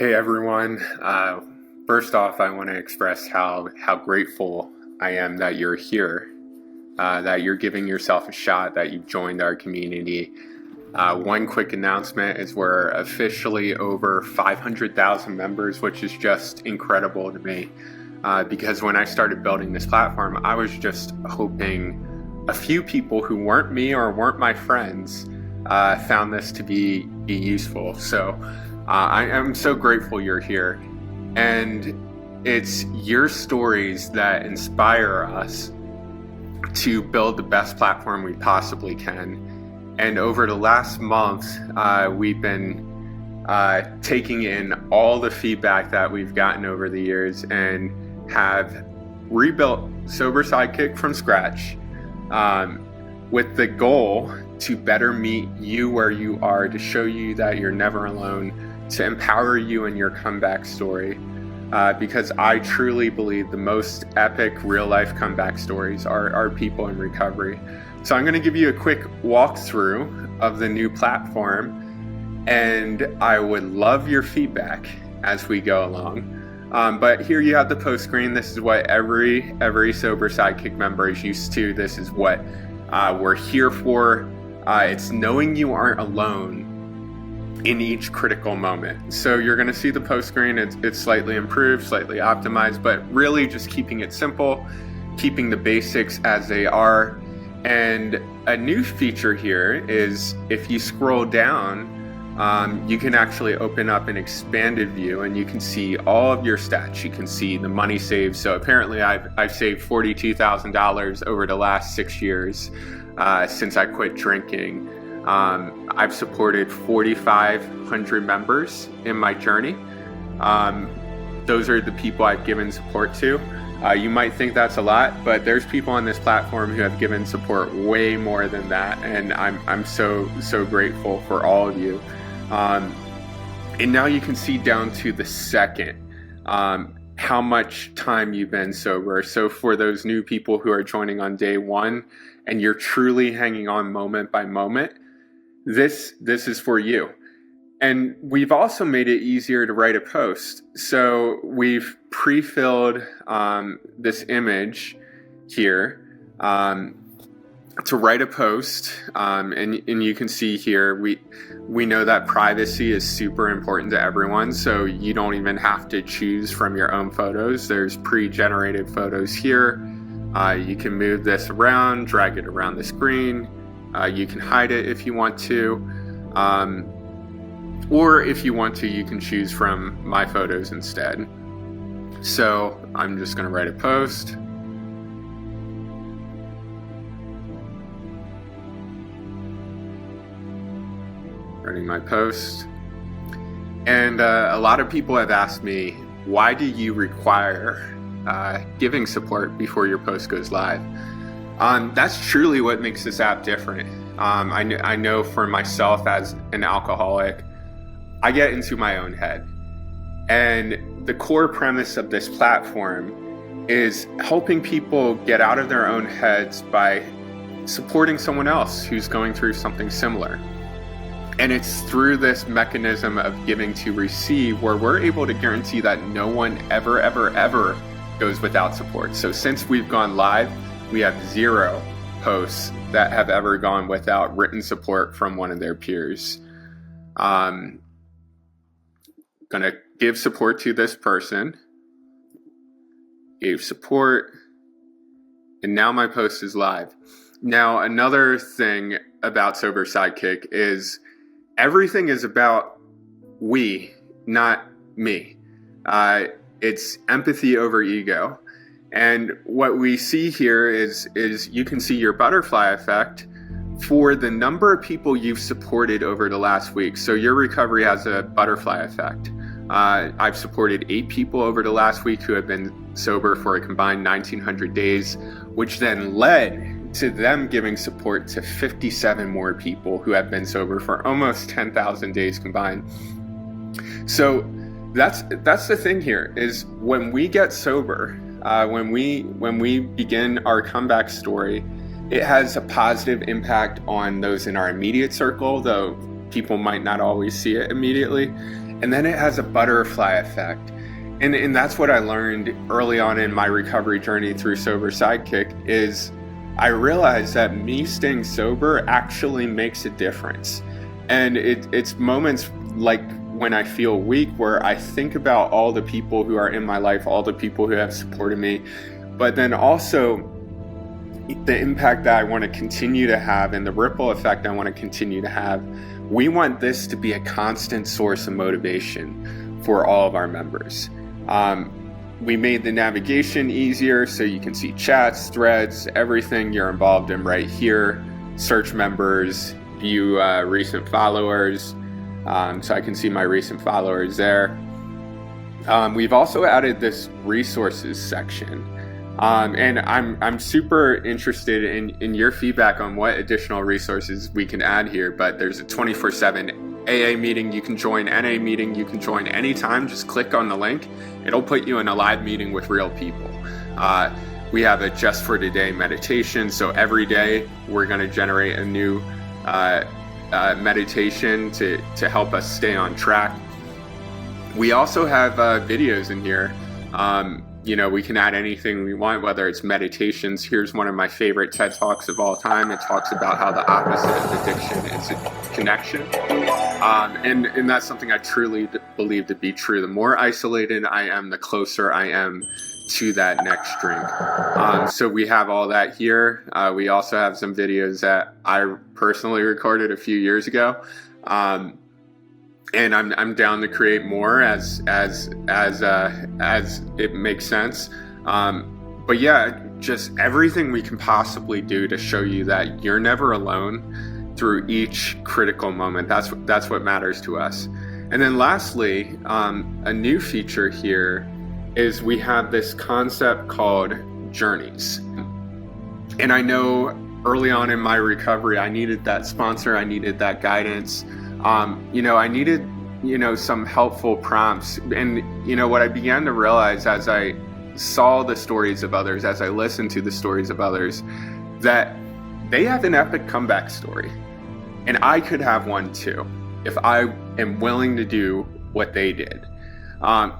Hey everyone. First off, I want to express how grateful I am that you're here, that you're giving yourself a shot, that you've joined our community. One quick announcement is we're officially over 500,000 members, which is just incredible to me. Because when I started building this platform, I was just hoping a few people who weren't me or weren't my friends found this to be useful. So I am so grateful you're here. And it's your stories that inspire us to build the best platform we possibly can. And over the last month, we've been taking in all the feedback that we've gotten over the years and have rebuilt Sober Sidekick from scratch with the goal to better meet you where you are, to show you that you're never alone, to empower you in your comeback story. Because I truly believe the most epic real-life comeback stories are people in recovery. So I'm going to give you a quick walkthrough of the new platform, and I would love your feedback as we go along. But here you have the post screen. This is what every Sober Sidekick member is used to. This is what we're here for. It's knowing you aren't alone in each critical moment. So you're going to see the post screen. It's slightly improved, slightly optimized, but really just keeping it simple, keeping the basics as they are. And a new feature here is if you scroll down, you can actually open up an expanded view and you can see all of your stats. You can see the money saved. So apparently I've saved $42,000 over the last 6 years since I quit drinking. I've supported 4,500 members in my journey. Those are the people I've given support to. You might think that's a lot, but there's people on this platform who have given support way more than that, and I'm so grateful for all of you. And now you can see down to the second how much time you've been sober. So for those new people who are joining on day one and you're truly hanging on moment by moment, this is for you. And we've also made it easier to write a post. So we've pre-filled this image here to write a post. And you can see here, we know that privacy is super important to everyone. So you don't even have to choose from your own photos. There's pre-generated photos here. You can move this around, drag it around the screen. You can hide it if you want to. Or if you want to, you can choose from my photos instead. So I'm just going to write a post. Writing my post. And a lot of people have asked me, why do you require giving support before your post goes live? That's truly what makes this app different. I know for myself as an alcoholic, I get into my own head. And the core premise of this platform is helping people get out of their own heads by supporting someone else who's going through something similar. And it's through this mechanism of giving to receive where we're able to guarantee that no one ever goes without support. So since we've gone live, we have 0 posts that have ever gone without written support from one of their peers. Gonna give support to this person, gave support, and now my post is live. Now, another thing about Sober Sidekick is everything is about we, not me. It's empathy over ego. And what we see here is you can see your butterfly effect for the number of people you've supported over the last week. So your recovery has a butterfly effect. I've supported 8 people over the last week who have been sober for a combined 1,900 days, which then led to them giving support to 57 more people who have been sober for almost 10,000 days combined. So that's the thing here is when we get sober, when we begin our comeback story, it has a positive impact on those in our immediate circle, though people might not always see it immediately. And then it has a butterfly effect. And that's what I learned early on in my recovery journey through Sober Sidekick, is I realized that me staying sober actually makes a difference. And it's moments like when I feel weak where I think about all the people who are in my life, all the people who have supported me, but then also the impact that I want to continue to have and the ripple effect I want to continue to have. We want this to be a constant source of motivation for all of our members. We made the navigation easier so you can see chats, threads, everything you're involved in right here. Search members, view recent followers, so I can see my recent followers there. We've also added this resources section, and I'm super interested in your feedback on what additional resources we can add here. But there's a 24/7 AA meeting you can join, NA meeting you can join anytime. Just click on the link. It'll put you in a live meeting with real people. We have a just for today meditation. So every day we're going to generate a new meditation to help us stay on track. We also have videos in here. We can add anything we want, whether it's meditations. Here's one of my favorite TED Talks of all time. It talks about how the opposite of addiction is a connection. And that's something I truly believe to be true. The more isolated I am, the closer I am to that next drink. So we have all that here. We also have some videos that I personally recorded a few years ago. And I'm down to create more as it makes sense. But yeah, just everything we can possibly do to show you that you're never alone through each critical moment. That's what matters to us. And then lastly, a new feature here is we have this concept called journeys. And I know early on in my recovery, I needed that sponsor, I needed that guidance. I needed, some helpful prompts. And, what I began to realize as I saw the stories of others, as I listened to the stories of others, that they have an epic comeback story. And I could have one too, if I am willing to do what they did.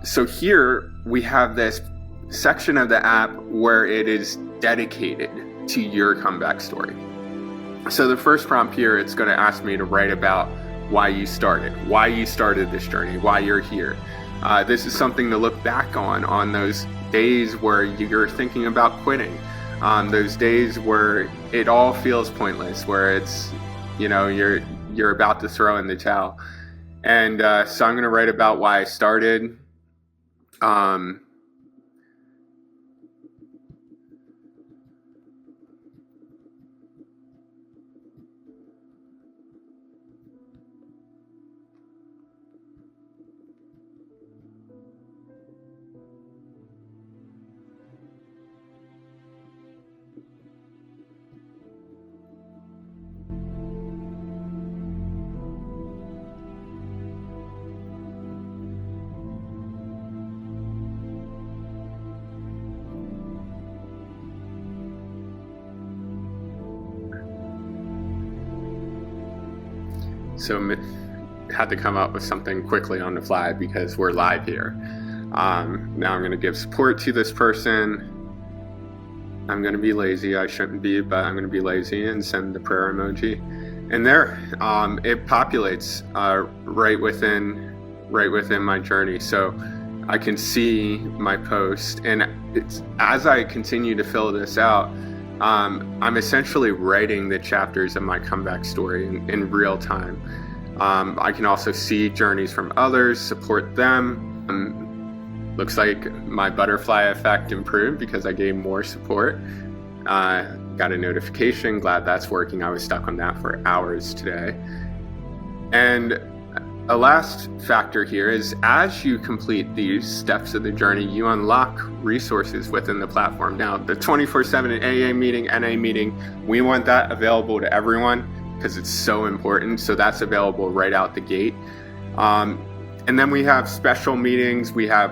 So here we have this section of the app where it is dedicated to your comeback story. So the first prompt here, it's going to ask me to write about why you started this journey, why you're here. This is something to look back on those days where you're thinking about quitting, those days where it all feels pointless, where it's, you're about to throw in the towel. And so I'm going to write about why I started. So had to come up with something quickly on the fly because we're live here. Now I'm going to give support to this person. I'm going to be lazy. I shouldn't be, but I'm going to be lazy and send the prayer emoji. And there, it populates right within my journey. So I can see my post, and as I continue to fill this out, I'm essentially writing the chapters of my comeback story in real time. I can also see journeys from others, support them. Looks like my butterfly effect improved because I gave more support. Got a notification, glad that's working. I was stuck on that for hours today. And a last factor here is as you complete these steps of the journey, you unlock resources within the platform. Now, the 24/7 AA meeting, NA meeting, we want that available to everyone because it's so important. So that's available right out the gate. And then we have special meetings. We have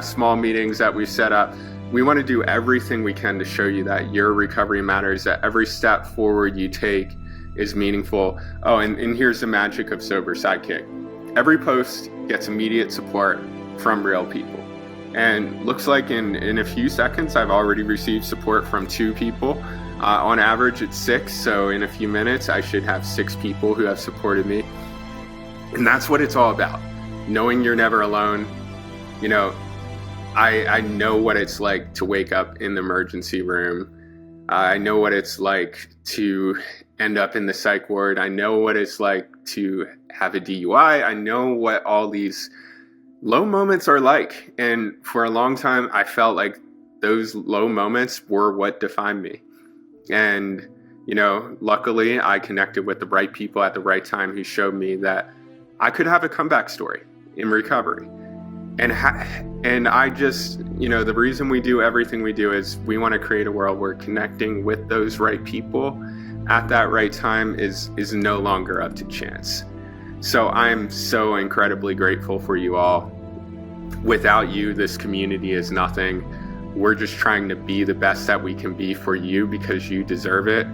small meetings that we've set up. We want to do everything we can to show you that your recovery matters, that every step forward you take is meaningful. Oh, and here's the magic of Sober Sidekick. every post gets immediate support from real people. And looks like in a few seconds, I've already received support from 2 people. On average, it's 6. So in a few minutes, I should have 6 people who have supported me. And that's what it's all about. Knowing you're never alone. You know, I know what it's like to wake up in the emergency room. I know what it's like to end up in the psych ward. I know what it's like to have a DUI. I know what all these low moments are like. And for a long time, I felt like those low moments were what defined me. And, you know, luckily I connected with the right people at the right time who showed me that I could have a comeback story in recovery. And I just, you know, the reason we do everything we do is we want to create a world where connecting with those right people at that right time is no longer up to chance. So I'm so incredibly grateful for you all. Without you, this community is nothing. We're just trying to be the best that we can be for you because you deserve it.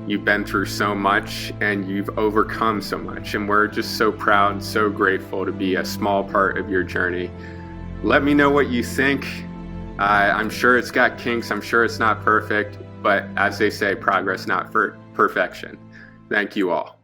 You've been through so much and you've overcome so much. And we're just so proud, so grateful to be a small part of your journey. Let me know what you think. I'm sure it's got kinks. I'm sure it's not perfect. But as they say, progress, not perfection. Thank you all.